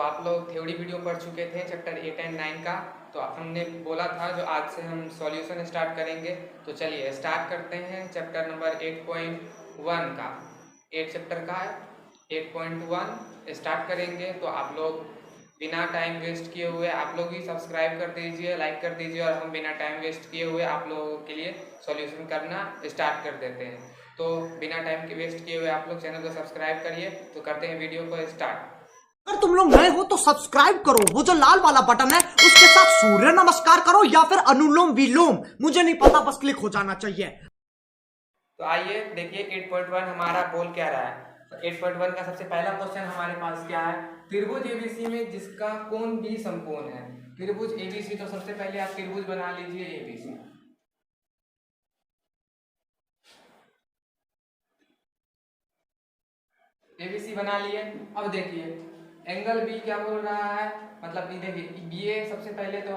आप लोग theory video पढ़ चुके थे चैप्टर 8 एंड 9 का। तो हमने बोला था जो आज से हम सॉल्यूशन स्टार्ट करेंगे। तो चलिए स्टार्ट करते हैं चैप्टर नंबर 8.1 का। 8 चैप्टर का है 8.1 स्टार्ट करेंगे। तो आप लोग बिना टाइम वेस्ट किए हुए आप लोग ही सब्सक्राइब कर दीजिए, लाइक कर दीजिए, और हम बिना टाइम वेस्ट किए हुए आप लोगों के लिए सॉल्यूशन करना स्टार्ट कर देते हैं। तो बिना टाइम के वेस्ट किए हुए आप लोग चैनल को सब्सक्राइब करिए। तो करते हैं वीडियो को स्टार्ट। अगर तुम लोग नए हो तो सब्सक्राइब करो, वो जो लाल वाला बटन है उसके साथ सूर्य नमस्कार करो या फिर अनुलोम विलोम, मुझे नहीं पता, बस क्लिक हो जाना चाहिए। तो आइए देखिए 8.1 हमारा बोल क्या रहा है। तो 8.1 का सबसे पहला क्वेश्चन हमारे पास क्या है, त्रिभुज एबीसी में जिसका कोण बी समकोण है। त्रिभुज एबीसी, तो सबसे पहले आप त्रिभुज बना लीजिए एबीसी। एबीसी बना लिए। अब देखिए एंगल बी क्या बोल रहा है, मतलब देखिए ये सबसे पहले तो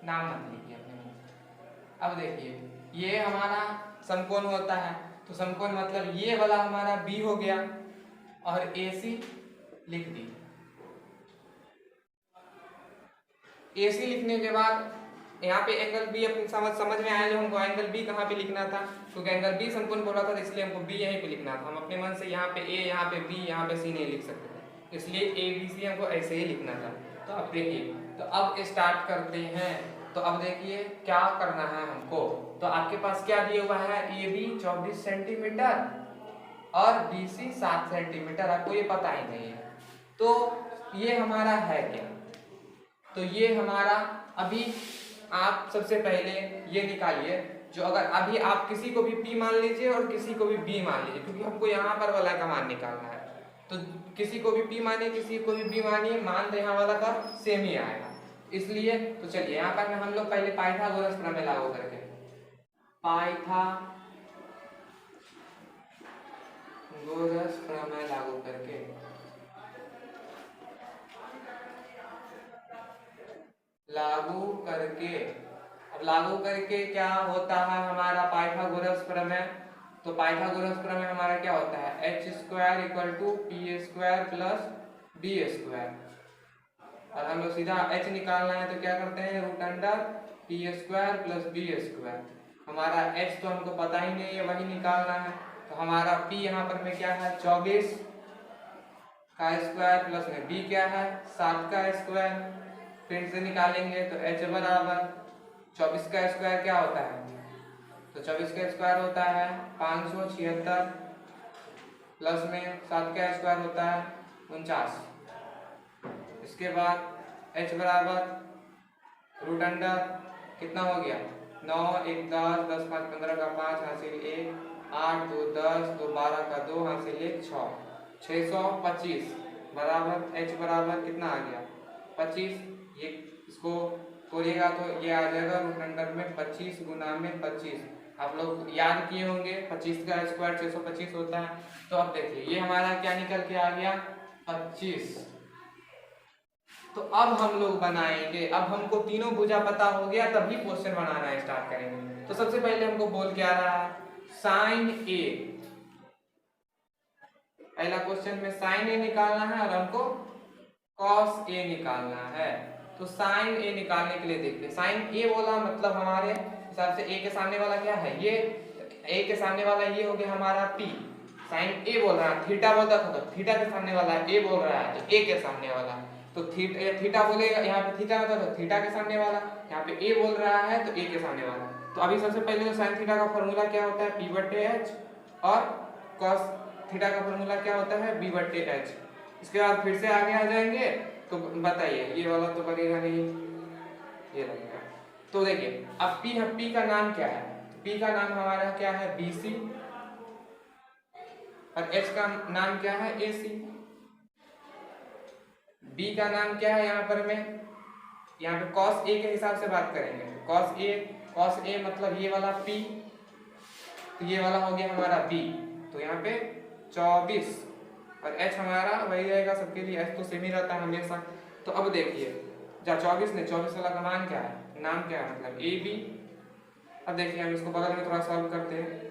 नाम मत लिखिए अपने मुंह से। अब देखिए ये हमारा समकोण होता है, तो समकोण मतलब ये वाला हमारा बी हो गया और एसी लिख दी। एसी लिखने के बाद यहाँ पे एंगल बी अपनी समझ में आया जो हमको एंगल बी कहाँ पे लिखना था, क्योंकि एंगल बी समकोण बोला था, इसलिए हमको बी यहीं पे लिखना था। हम अपने मन से यहाँ पे ए, यहाँ पे बी, यहाँ पे सी नहीं लिख सकते थे, इसलिए ए बी सी हमको ऐसे ही लिखना था। तो अब देखिए, तो अब स्टार्ट करते हैं। तो अब देखिए क्या करना है हमको। तो आपके पास क्या दिया हुआ है, ए बी 24 सेंटीमीटर और बी सी 7 सेंटीमीटर, आपको ये पता ही नहीं है। तो ये हमारा है क्या, तो ये हमारा अभी आप सबसे पहले ये निकालिए, जो अगर अभी आप किसी को भी P मान लीजिए और किसी को भी B मान लीजिए, क्योंकि हमको यहाँ पर वाला का मान निकालना है। तो किसी को भी P मानिए, किसी को भी B मानिए, मान तो यहाँ वाला का सेम ही आएगा। इसलिए तो चलिए यहाँ पर हम लोग पहले पाइथागोरस प्रमेय लागू करके, पाइथागोरस प्रमेय लागू करके अब लागू करके क्या होता है हमारा पाइथागोरस प्रमेय। तो पाइथागोरस प्रमेय हमारा क्या होता है, h square equal to P square plus B square. और हम लोग सीधा h निकालना है तो क्या करते हैं, root under P square plus B square. हमारा h तो हमको पता ही नहीं है, वही निकालना है। तो हमारा p यहाँ पर में क्या है, 24 का स्क्वायर प्लस में b क्या है, 7 का स्क्वायर। फिर से निकालेंगे तो h बराबर 24 का स्क्वायर क्या होता है, तो 24 का स्क्वायर होता है 576 प्लस में 7 का स्क्वायर होता है 49। इसके बाद h बराबर रूट अंडर कितना हो गया, 9 1 10 10 5 15 का 5 हासिल 1 8 2 10 2 12 का 2 हासिल 1 6 625 बराबर h बराबर कितना आ गया 25। ये इसको तोड़िएगा तो ये आ जाएगा रूट अंडर में 25 गुना में 25। आप लोग याद किए होंगे 25 का स्क्वायर 625 होता है। तो अब देखिए ये हमारा क्या निकल के आ गया 25। तो अब हम लोग बनाएंगे, अब हमको तीनों भुजा पता हो गया, तभी क्वेश्चन बनाना स्टार्ट करेंगे। तो सबसे पहले हमको बोल के आ रहा है साइन ए, पहला क्वेश्चन में साइन ए निकालना है और हमको कॉस ए निकालना है। तो साइन ए निकालने के लिए देखते, साइन ए बोला मतलब हमारे हिसाब से ए के सामने वाला क्या है, ये ए के सामने वाला ये हो गया हमारा पी। साइन ए बोल रहा है, थीटा बोलता था तो थीटा के सामने वाला ए बोल रहा है तो ए के सामने वाला, तो थीटा बोलेगा, यहाँ पे थीटा होता तो थीटा के सामने वाला, यहाँ पे ए बोल रहा है तो ए के सामने वाला। तो अभी सबसे पहले तो साइन थीटा का फॉर्मूला क्या होता है, पी बटे एच, और कॉस थीटा का फॉर्मूला क्या होता है, बी बटे एच। इसके बाद फिर से आगे आ जाएंगे तो बताइए ये वाला तो बनेगा नहीं, ये लगेगा। तो देखिए अब पी का नाम क्या है, पी का नाम हमारा क्या है BC, और H का नाम क्या है AC। B का नाम क्या है, यहाँ पर मैं यहाँ पे cos A के हिसाब से बात करेंगे। cos A मतलब ये वाला P, तो ये वाला हो गया हमारा B। तो यहाँ पे 24 और h हमारा वही रहेगा सबके लिए, h तो सेम ही रहता है हमेशा। तो अब देखिए जब 24 ने 24 वाला का मान क्या है, नाम क्या है, मतलब ए बी। अब देखिए हम इसको बगल में थोड़ा सॉल्व करते हैं।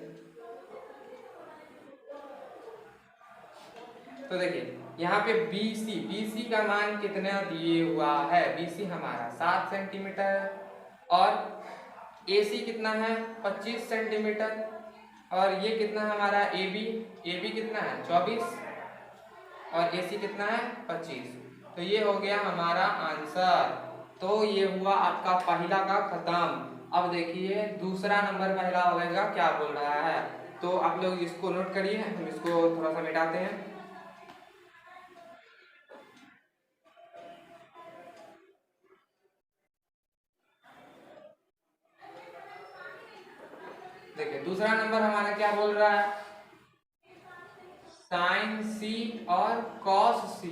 तो देखिए यहाँ पे BC का मान कितना दिए हुआ है, BC हमारा 7 सेंटीमीटर और AC कितना है 25 सेंटीमीटर और ये कितना है हमारा AB कितना है 24 और AC कितना है 25। तो ये हो गया हमारा आंसर। तो ये हुआ आपका पहला का खत्म। अब देखिए दूसरा नंबर पहला होगा क्या बोल रहा है, तो आप लोग इसको नोट करिए, हम इसको थोड़ा सा मिटाते हैं। देखिए दूसरा नंबर हमारा क्या बोल रहा है, साइन C और कॉस C।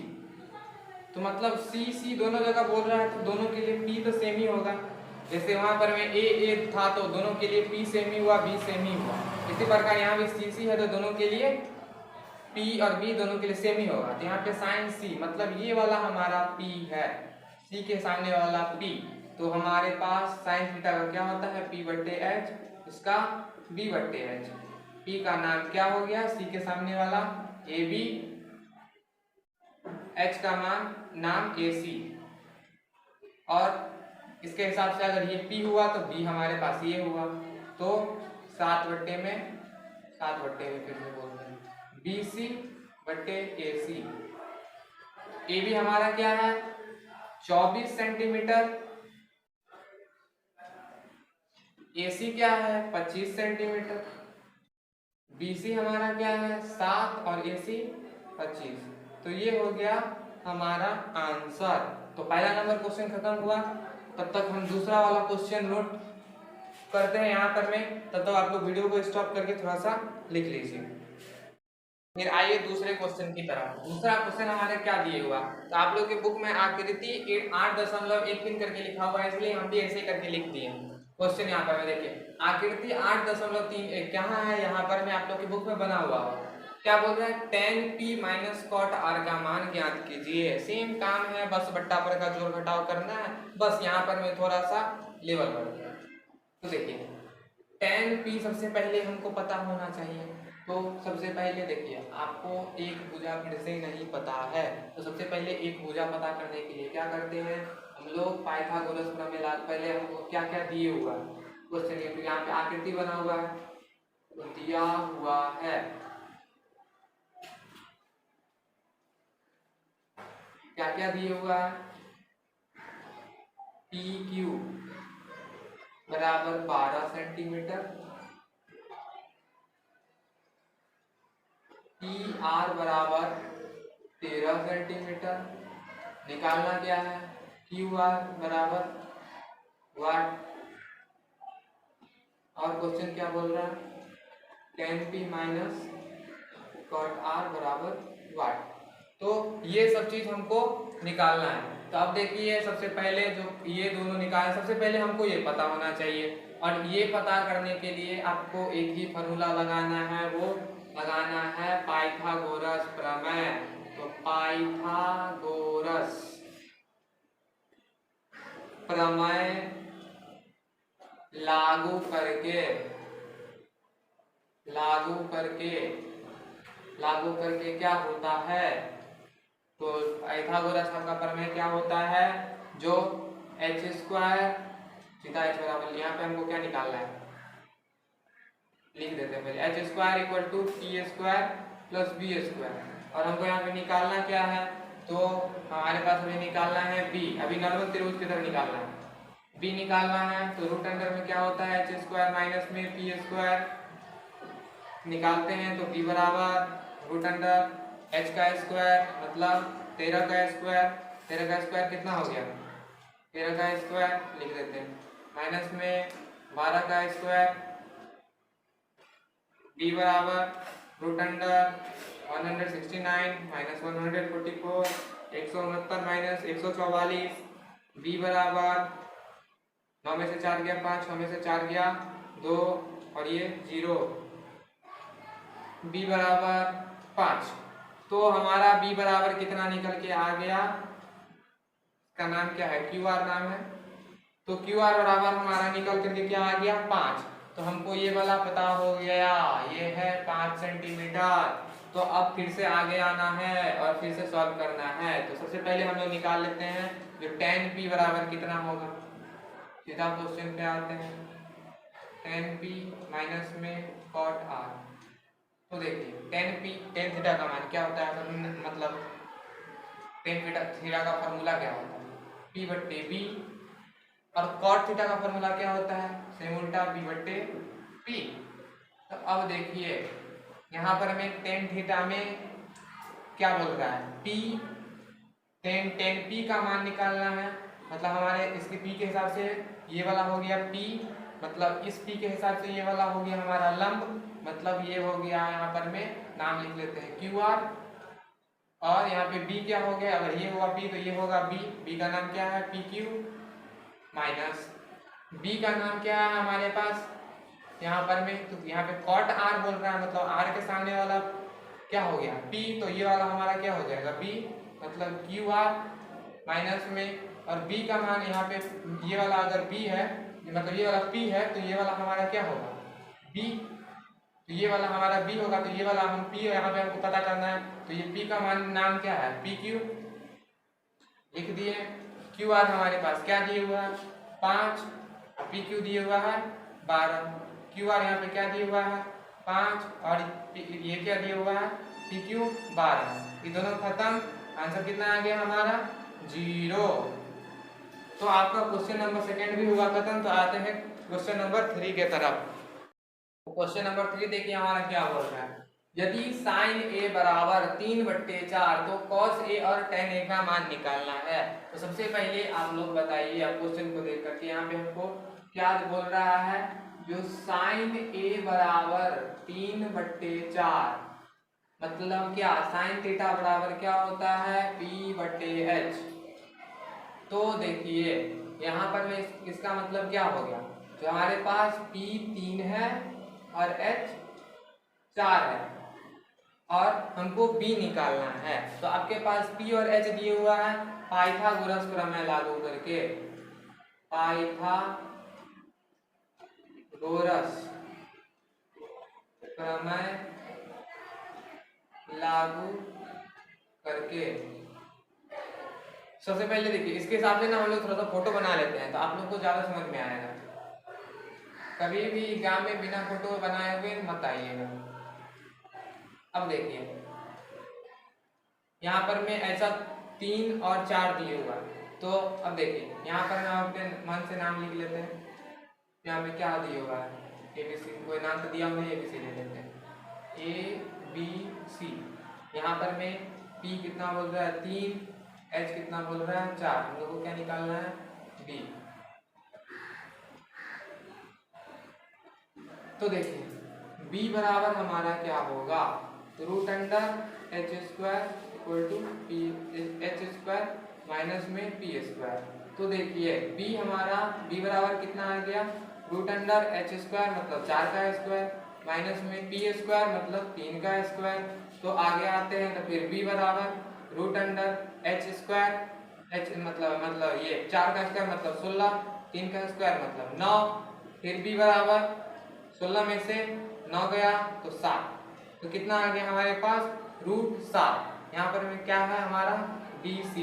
तो मतलब C दोनों जगह बोल रहा है, तो दोनों के लिए P तो सेम ही होगा। जैसे वहां पर में A था तो दोनों के लिए P सेम ही हुआ, B सेम ही हुआ। इसी प्रकार यहाँ भी CC है तो दोनों के लिए P और B दोनों के लिए सेम ही होगा। तो यहाँ पे साइन C मतलब ये वाला हमारा P है, C के सामने वाला P। तो हमारे पास साइन थीटा का क्या होता है P/H, इसका B/H। P का नाम क्या हो गया, C के सामने वाला AB, H का नाम AC। और इसके हिसाब से अगर ये P हुआ तो B हमारे पास ये हुआ। तो 7 बट्टे में फिर से बोलते हैं BC/AC। AB हमारा क्या है 24 सेंटीमीटर, AC क्या है 25 सेंटीमीटर, BC हमारा क्या है 7 और AC 25। तो ये हो गया हमारा आंसर। तो पहला नंबर क्वेश्चन खत्म हुआ। तब तक हम दूसरा वाला क्वेश्चन नोट करते हैं यहाँ पर में, तब तक आप लोग वीडियो को स्टॉप करके थोड़ा सा लिख लीजिए। फिर आइए दूसरे क्वेश्चन की तरफ। दूसरा क्वेश्चन हमारे क्या दिए हुआ, तो आप लोग के बुक में आकृति 8.13 करके लिखा हुआ है, इसलिए हम भी ऐसे करके लिख दिए क्वेश्चन। यहाँ पर देखिए आकृति 8.31 कहाँ है, यहाँ पर में आप लोग की बुक में बना हुआ हो। क्या बोल रहा है, tan P minus cot R का मान ज्ञात कीजिए। सेम काम है, बस बट्टा पर का जोड़ घटाव करना है, बस यहाँ पर में थोड़ा सा लेवल बढ़ गया। तो देखिए tan P सबसे पहले हमको पता होना चाहिए। तो सबसे पहले देखिए आपको एक भुजा फिर से नहीं पता है, तो सबसे पहले एक भुजा पता करने के लिए क्या करते हैं हम लोग, पाइथागोरस प्रमेय। पहले हमको क्या क्या दिए हुआ क्वेश्चन, तो यहाँ पे आकृति बना हुआ है, तो दिया हुआ है क्या क्या दिए हुआ है, PQ बराबर 12 सेंटीमीटर, PR बराबर 13 सेंटीमीटर। निकालना क्या है, QR बराबर वाट। और क्वेश्चन क्या बोल रहा है, tan P minus cot R बराबर वाट। तो ये सब चीज हमको निकालना है। तो अब देखिए सबसे पहले जो ये दोनों निकाल, सबसे पहले हमको ये पता होना चाहिए, और ये पता करने के लिए आपको एक ही फॉर्मूला लगाना है, वो लगाना है पाइथागोरस प्रमेय। तो पाइथागोरस प्रमेय लागू करके क्या होता है, तो पाइथागोरस का प्रमेय क्या होता है, जो h² सीधा h बराबर, यहाँ पे हमको क्या निकालना है लिख देते हैं पहले, h² = p² + b²। और हमको यहाँ पे निकालना क्या है, तो हमारे पास अभी निकालना है b, अभी नॉर्मल त्रिभुज की तरह निकालना है, b निकालना है। तो रूट अंडर में क्या होता है h² माइनस में p² निकालते हैं, तो b बराबर रूट अंडर h का स्क्वायर मतलब 13 का स्क्वायर, 13 का स्क्वायर कितना हो गया 13 का स्क्वायर लिख देते हैं, माइनस में 12 का स्क्वायर, b बराबर root under 169 minus 144, 169 minus 144, b बराबर 9 में से 4 गया 5, 6 में से 4 गया 2 और ये 0, b बराबर 5। तो हमारा b बराबर कितना निकल के आ गया, इसका नाम क्या है QR नाम है। तो QR बराबर हमारा निकल करके क्या आ गया 5। तो हमको ये वाला पता हो गया, ये है 5 सेंटीमीटर। तो अब फिर से आगे आना है और फिर से सॉल्व करना है। तो सबसे पहले हम लोग निकाल लेते हैं जो tan p बराबर कितना होगा। सीधा क्वेश्चन पे आते हैं, tan p माइनस में cot r। तो देखिए tan थीटा का मान क्या होता है, मतलब tan थीटा का फॉर्मूला क्या होता है, p बट्टे b, और cot थीटा का फॉर्मूला क्या होता है, सेम उल्टा b बट्टे p। तो अब देखिए यहाँ पर हमें tan थीटा में क्या बोल रहा है, p tan p का मान निकालना है। मतलब हमारे इसके p के हिसाब से ये वाला हो गया p, मतलब इस p के हिसाब से ये वाला हो गया हमारा लंब, मतलब ये हो गया, यहाँ पर में नाम लिख लेते हैं QR। और यहाँ पे b क्या हो गया, अगर ये हुआ p तो ये होगा b का नाम क्या है PQ, माइनस b का नाम क्या है हमारे पास यहाँ पर में, तो यहाँ पे cot r बोल रहा है, मतलब r के सामने वाला क्या हो गया p, तो ये वाला हमारा क्या हो जाएगा b, मतलब QR माइनस में, और b का मान यहाँ पे ये वाला अगर b है, मतलब ये वाला p है, तो ये वाला हमारा क्या होगा b, तो ये वाला हमारा b होगा, तो ये वाला हम p यहाँ पे हमको पता करना है, तो ये p का मान नाम क्या है PQ लिख दिए। QR हमारे पास क्या दिए हुआ है 5, PQ दिए हुआ है 12। QR यहाँ पे क्या दिया हुआ है 5, और ये क्या दिया हुआ है PQ 12। ये दोनों खत्म, आंसर कितना आ गया हमारा 0। तो आपका क्वेश्चन नंबर सेकंड भी हुआ खत्म। तो आते हैं क्वेश्चन नंबर 3 के तरफ। क्वेश्चन नंबर 3 देखिए हमारा क्या बोल रहा है, यदि sin a बराबर 3/4 तो cos a और tan a का मान निकालना है। तो सबसे पहले आप लोग बताइए, आप क्वेश्चन को देख करके यहाँ पे हमको क्या बोल रहा है, जो sin a बराबर 3/4 मतलब क्या, sin थीटा बराबर क्या होता है p/h। तो देखिए यहाँ पर में इसका मतलब क्या हो गया, जो हमारे पास p 3 है और h 4 है और हमको b निकालना है। तो आपके पास p और h दिए हुआ है, पाइथागोरस प्रमेय लागू करके, पाइथागोरस प्रमेय लागू करके सबसे पहले देखिए इसके हिसाब से ना हम लोग थोड़ा सा फोटो बना लेते हैं, तो आप लोग को ज्यादा समझ में आएगा। कभी भी एग्जाम में बिना फोटो बनाए हुए मत आइएगा। अब देखिए यहाँ पर मैं ऐसा 3 और 4 दिए हुआ, तो अब देखिए यहाँ पर हम अपने मन से नाम लिख लेते हैं। यहाँ पे क्या दिया हुआ है ABC, कोई नाम तो दिया हमने, ABC ले लेते हैं ABC। यहाँ पर मैं P कितना बोल रहा है 3, H कितना बोल रहा है 4, हम लोग को क्या निकालना है B। तो देखिए B बराबर हमारा क्या होगा, √h² = h² माइनस में p²। तो देखिए B हमारा B बराबर कितना आ गया, √h² मतलब 4 का स्क्वायर माइनस में p² मतलब 3 का स्क्वायर। तो आगे आते हैं, तो फिर B बराबर √h² h मतलब ये 4 का स्क्वायर मतलब 16, 3 का स्क्वायर मतलब 9, फिर B बराबर 16 में से 9 गया तो 7, तो कितना आ गया हमारे पास √7। यहाँ पर में क्या है हमारा BC।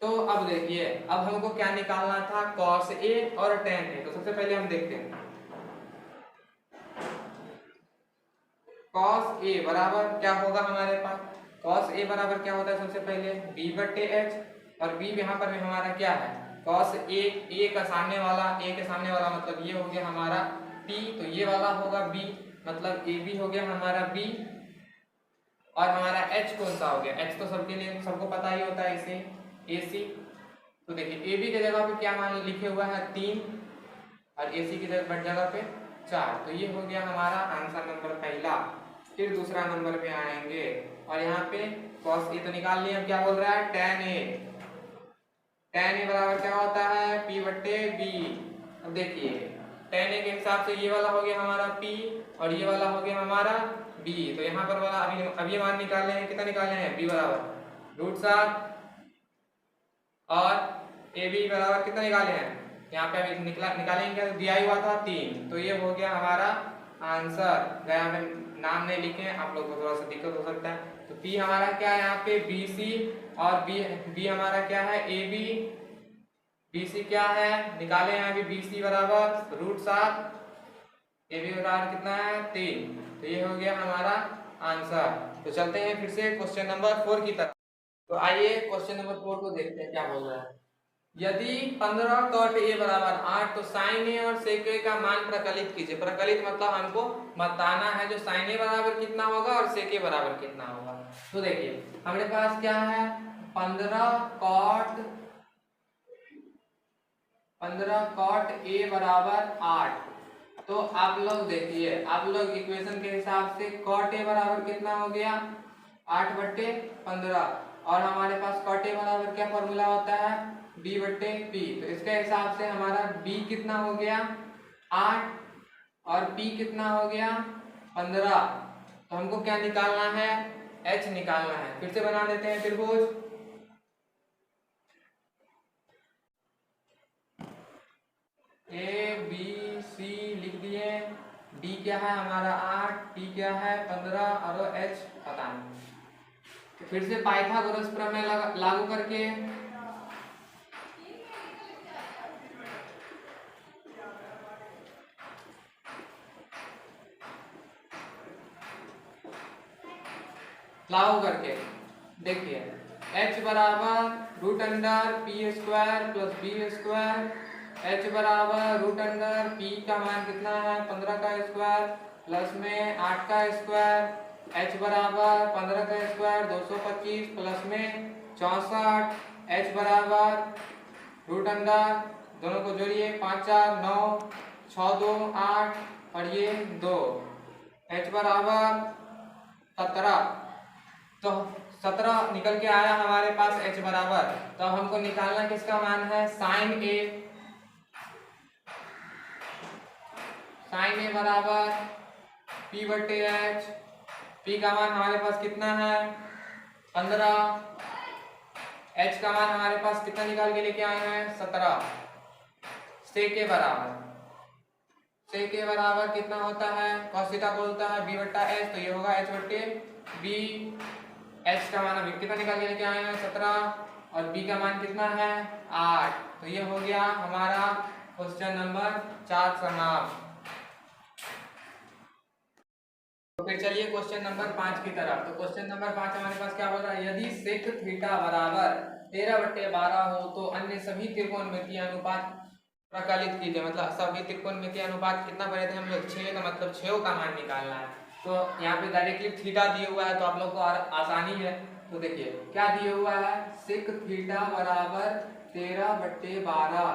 तो अब देखिए अब हमको क्या निकालना था cos A और tan A। तो सबसे पहले हम देखते हैं cos A बराबर क्या होगा हमारे पास, cos A बराबर क्या होता है सबसे पहले B/h, और B यहाँ पर में हमारा क्या है cos A का सामने वाला, A के सामने वाला मतलब ये हो गया हमारा P, तो ये वाला होगा B, मतलब AB हो गया हमारा B, और हमारा H कौन सा हो गया, H तो सबके लिए सबको पता ही होता है इसे AC। तो देखिए AB के जगह पे क्या मान लिखे हुआ है 3 और AC की जगह पे 4, तो ये हो गया हमारा आंसर नंबर पहला। फिर दूसरा नंबर पे आएंगे और यहाँ पे cos A तो निकाल लिया, क्या बोल रहा है tan A। tan A बराबर क्या होता है P/B। अब देखिए tan A के हिसाब से ये वाला हो गया हमारा P और ये वाला हो गया हमारा B। तो यहाँ पर वाला अभी मान निकालने हैं, कितना निकालने हैं B बराबर √7 और AB बराबर कितना निकाले हैं, यहाँ पे अभी निकालेंगे क्या, दिया हुआ था 3, तो ये हो गया हमारा आंसर। यहाँ पे नाम नहीं लिखे हैं, आप लोग को थोड़ा सा दिक्कत हो सकता है। तो P हमारा क्या है यहाँ पे BC, और B हमारा क्या है AB। BC क्या है निकाले यहाँ भी, BC बराबर √7, AB बराबर कितना है 3। तो ये हो गया हमारा आंसर। तो चलते हैं फिर से क्वेश्चन नंबर 4 की तरफ। तो आइए क्वेश्चन नंबर 4 को देखते हैं क्या बोल रहा है। यदि 15 cot A बराबर 8 तो sin A और sec A का मान प्रकलित कीजिए। प्रकलित मतलब हमको बताना है जो sin A बराबर कितना होगा और sec A बराबर कितना होगा। तो देखिए हमारे पास क्या है 15 cot A बराबर 8। तो आप लोग देखिए, आप लोग इक्वेशन के हिसाब से cot A बराबर कितना हो गया 8/15, और हमारे पास cot A बराबर क्या फॉर्मूला होता है B/P। तो इसके हिसाब से हमारा B कितना हो गया 8 और P कितना हो गया 15। तो हमको क्या निकालना है H निकालना है। फिर से बना देते हैं त्रिभुज। ABC लिख दिए, D क्या है हमारा 8, P क्या है 15 और H पता नहीं। तो फिर से पाइथागोरस प्रमेय लागू करके देखिए H बराबर √P² + B², H बराबर √P का मान कितना है 15 का स्क्वायर प्लस में 8 का स्क्वायर, H बराबर 15 का स्क्वायर 225 प्लस में 64, H बराबर √, दोनों को जोड़िए 5 4 9 6 2 8 और ये 2, H बराबर 17। तो 17 निकल के आया हमारे पास H बराबर। तो हमको निकालना किसका मान है sin A बराबर P/H। P का मान हमारे पास कितना है 15, H का मान हमारे पास कितना निकाल के लेके आए हैं 17। sec A बराबर कितना होता है cos थीटा बोलता है B/H, तो ये होगा H/B। H का मान अभी कितना निकाल के लेके आए हैं 17 और B का मान कितना है 8। तो ये हो गया हमारा क्वेश्चन नंबर 4 समाप्त। तो फिर चलिए क्वेश्चन नंबर 5 की तरफ। तो क्वेश्चन नंबर 5 हमारे पास क्या बोल रहा है, यदि sec थीटा बराबर 13/12 हो तो अन्य सभी त्रिकोणमितीय अनुपात प्रकलित कीजिए। मतलब सभी त्रिकोणमितीय अनुपात कितना बने थे हम लोग 6, का मतलब 6 का मान निकालना है। तो यहाँ पे डायरेक्टली थीटा दिया हुआ है तो आप लोग को आसानी है। तो देखिए क्या दिया हुआ है sec थीटा बराबर 13/12,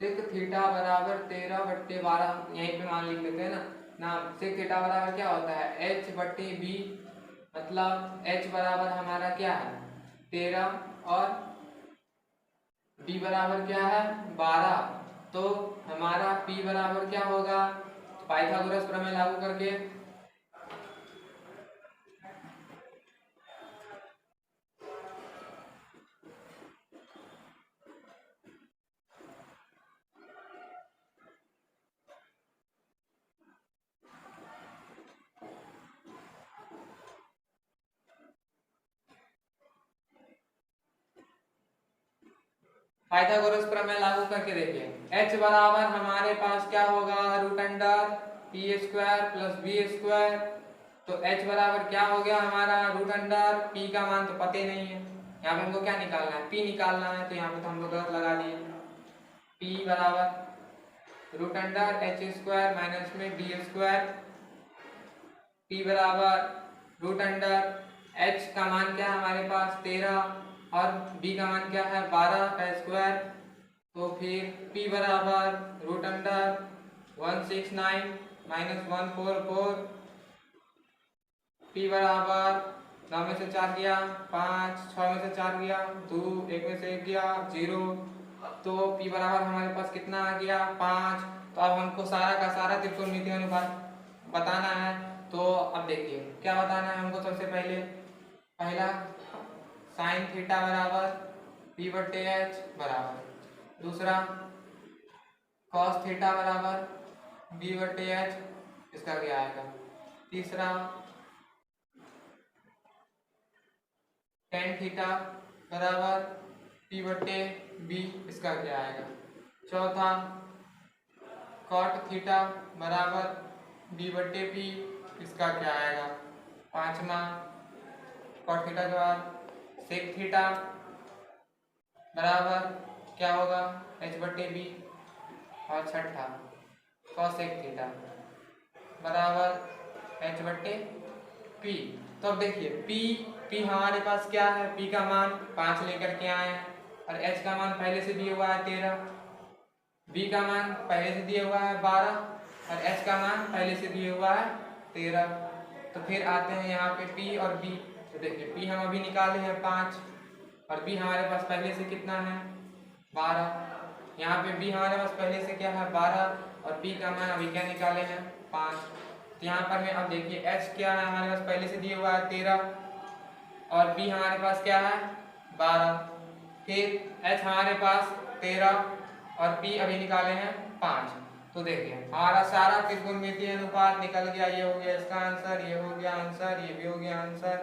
sec थीटा बराबर 13/12 यहीं पे मान लिख लेते हैं ना। sec थीटा बराबर क्या होता है H/B, मतलब H बराबर हमारा क्या है 13 और B बराबर क्या है 12। तो हमारा P बराबर क्या होगा, पाइथागोरस प्रमेय लागू करके पाइथागोरस प्रमेय लागू करके देखिए H बराबर हमारे पास क्या होगा √P² + B²। तो H बराबर क्या हो गया हमारा √, P का मान तो पता ही नहीं है, यहाँ पे हमको क्या निकालना है P निकालना है। तो यहाँ पे तो हम लोग गलत लगा दिए। P बराबर √H² माइनस में B², P बराबर √H का मान क्या है हमारे पास 13 और B का मान क्या है 12 का स्क्वायर। तो फिर P बराबर √169 माइनस 144, P बराबर 9 में से 4 गया 5, 6 में से 4 गया 2, 1 में से 1 गया 0। तो P बराबर हमारे पास कितना आ गया 5। तो अब हमको सारा का सारा त्रिकोणमितीय अनुपात बताना है। तो अब देखिए क्या बताना है हमको। सबसे पहला sin थीटा बराबर P/H बराबर, दूसरा कॉस थीटा बराबर बी बटे एच, इसका क्या आएगा। तीसरा टेन थीटा बराबर पी बटे बी, इसका क्या आएगा। चौथा कॉट थीटा बराबर बी बटे पी, इसका क्या आएगा। पांचवा कॉट थीटा के बाद सेक थीटा बराबर क्या होगा एच बटे बी, और छठा कॉसेक थीटा बराबर एच बटे पी। तो अब देखिए पी हमारे पास क्या है, पी का मान 5 लेकर के आए हैं, और एच का मान पहले से दिया हुआ है 13, बी का मान पहले से दिया हुआ है 12, और एच का मान पहले से दिया हुआ है 13। तो फिर आते हैं यहाँ पे पी और बी। तो देखिए पी हम अभी निकाले हैं 5, और बी हमारे पास पहले से कितना है 12। यहाँ पे बी हमारे पास पहले से क्या है 12, और पी का मान अभी क्या निकाले हैं 5। तो यहाँ पर में अब देखिए एच क्या है हमारे पास पहले से दिया हुआ है 13, और बी हमारे पास क्या है 12, फिर एच हमारे पास 13 और पी अभी निकाले हैं 5। तो देखिए हमारा सारा त्रिकोणमितीय अनुपात निकल गया। ये हो गया इसका आंसर, ये हो गया आंसर, ये भी हो गया आंसर,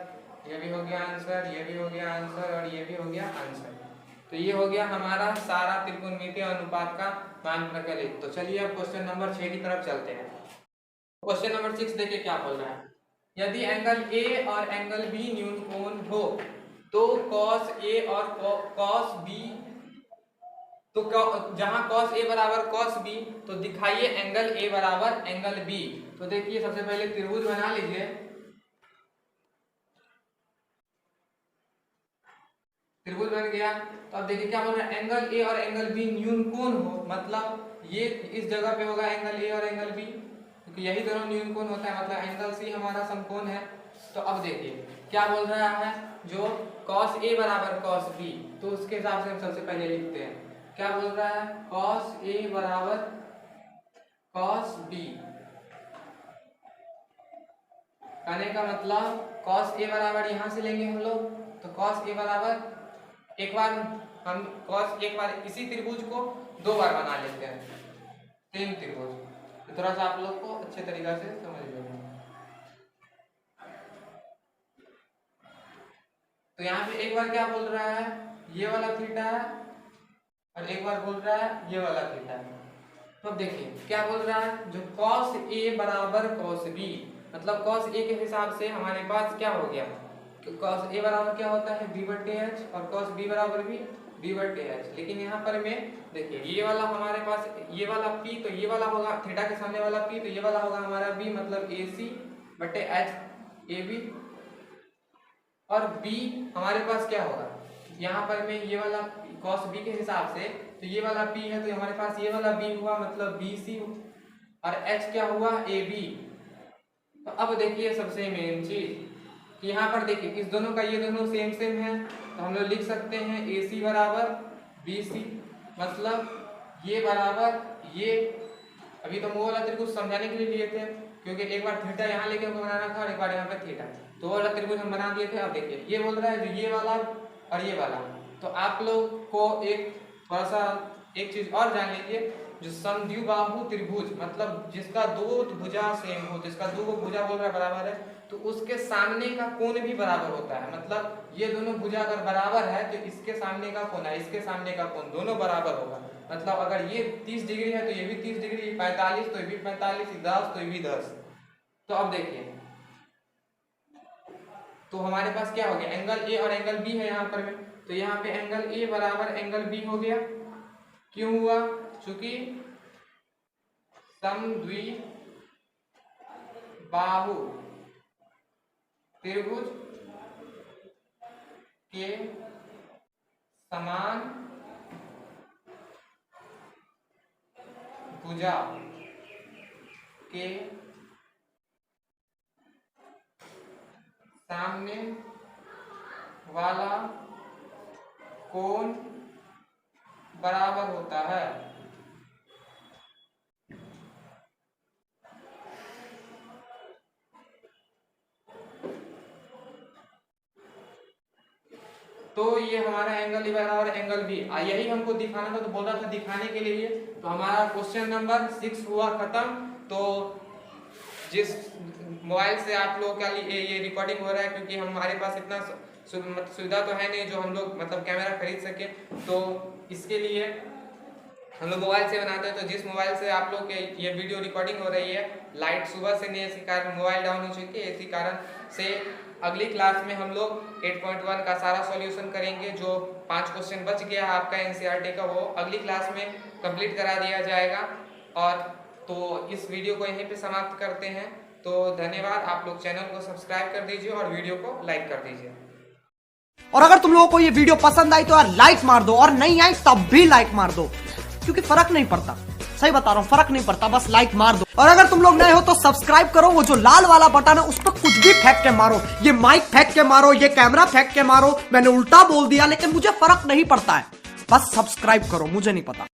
ये भी हो गया आंसर, ये भी हो गया आंसर, और ये भी हो गया आंसर। तो ये हो गया हमारा सारा त्रिकोणमितीय अनुपात का मान प्रकलित। तो चलिए अब क्वेश्चन नंबर 6 की तरफ चलते हैं। क्वेश्चन नंबर 6 देखिए क्या बोल रहा है। यदि एंगल ए और एंगल बी न्यून कोण हो तो कॉस ए और कॉस बी, तो जहां कॉस ए बराबर कॉस बी, तो दिखाइए एंगल ए बराबर एंगल बी। तो देखिए सबसे पहले त्रिभुज बना लीजिए। त्रिभुज बन गया। तो अब देखिए क्या बोल रहा है, एंगल ए और एंगल बी न्यून कोण हो, मतलब ये इस जगह पे होगा एंगल ए और एंगल बी, क्योंकि यही दोनों न्यून कोण होता है, मतलब एंगल सी हमारा समकोण है। तो अब देखिए क्या बोल रहा है, जो cos ए बराबर cos बी, तो उसके हिसाब से हम सबसे पहले लिखते हैं। क्या बोल रहा है, cos ए बराबर cos बी, कहने का मतलब cos ए बराबर यहां से लेंगे हम लोग, तो cos ए बराबर एक बार हम एक बार इसी त्रिभुज को 2 बार बना लेते हैं, 3 त्रिभुज। तो थोड़ा सा आप लोग को अच्छे तरीका से समझ लेंगे। तो यहाँ पे एक बार क्या बोल रहा है, ये वाला थीटा है, और एक बार बोल रहा है ये वाला थीटा है। तो अब देखिए क्या बोल रहा है, जो cos ए बराबर cos बी, मतलब cos ए के हिसाब से हमारे पास क्या हो गया, cos ए बराबर क्या होता है b बटे एच, और cos बी बराबर भी b बटे एच। लेकिन यहाँ पर में देखिए ये वाला हमारे पास, ये वाला p, तो ये वाला होगा थीटा के सामने वाला p, तो ये वाला होगा हमारा b, मतलब ac बटे एच ए बी, और b हमारे पास क्या होगा, यहाँ पर में ये वाला cos b के हिसाब से, तो ये वाला p है, तो हमारे पास ये वाला b हुआ मतलब bc, और h क्या हुआ ab। तो अब देखिए सबसे मेन चीज कि यहाँ पर देखिए इस दोनों का ये दोनों सेम सेम है, तो हम लोग लिख सकते हैं AC बराबर BC, मतलब ये बराबर ये। अभी तो वो वाला त्रिभुज समझाने के लिए लिए थे, क्योंकि एक बार थीटा यहाँ लेके हमको बनाना था और एक बार यहाँ पे थीटा, तो वो वाला त्रिभुज हम बना दिए थे। अब देखिए ये बोल रहा है जो ये वाला और ये वाला, तो आप लोग को एक थोड़ा सा एक चीज और जान लीजिए, जो समद्विबाहु त्रिभुज, मतलब जिसका दो भुजा सेम हो, जिसका दो भुजा बोल रहा है बराबर है, तो उसके सामने का कोण भी बराबर होता है। मतलब ये दोनों भुजा अगर बराबर है तो इसके सामने का कोण है, इसके सामने का कोण दोनों बराबर होगा। मतलब अगर ये 30 डिग्री है तो ये भी 30 डिग्री, 45 तो ये भी 45, 10 तो ये भी 10। तो अब देखिए तो हमारे पास क्या हो गया, एंगल ए और एंगल बी है यहाँ पर में, तो यहाँ पे एंगल ए बराबर एंगल बी हो गया। क्यों हुआ, क्योंकि समद्विबाहु त्रिभुज के समान भुजा के सामने वाला कोण बराबर होता है। तो ये हमारा एंगल ई बराबर एंगल बी, यही हमको दिखाना था, तो बोल रहा था दिखाने के लिए। तो हमारा क्वेश्चन नंबर 6 हुआ खत्म। तो जिस मोबाइल से आप लोग का ये रिकॉर्डिंग हो रहा है, क्योंकि हमारे पास इतना सुविधा तो है नहीं जो हम लोग मतलब कैमरा खरीद सके, तो इसके लिए हम लोग मोबाइल से बनाते हैं। तो जिस मोबाइल से आप लोग के ये वीडियो रिकॉर्डिंग हो रही है, लाइट सुबह से नहीं है, इसी कारण मोबाइल डाउन हो चुकी है, इसी कारण से अगली क्लास में हम लोग 8.1 का सारा सॉल्यूशन करेंगे। जो 5 क्वेश्चन बच गया है आपका एनसीईआरटी का, वो अगली क्लास में कंप्लीट करा दिया जाएगा। और तो इस वीडियो को यहीं पे समाप्त करते हैं। तो धन्यवाद, आप लोग चैनल को सब्सक्राइब कर दीजिए और वीडियो को लाइक कर दीजिए। और अगर तुम लोगों को ये वीडियो पसंद आई तो यार लाइक मार दो, और नहीं आई तब भी लाइक मार दो, क्योंकि फर्क नहीं पड़ता, सही बता रहा हूं, फर्क नहीं पड़ता, बस लाइक मार दो। और अगर तुम लोग नए हो तो सब्सक्राइब करो, वो जो लाल वाला बटन है उस पर कुछ भी फेंक के मारो, ये माइक फेंक के मारो, ये कैमरा फेंक के मारो, मैंने उल्टा बोल दिया लेकिन मुझे फर्क नहीं पड़ता है, बस सब्सक्राइब करो, मुझे नहीं पता।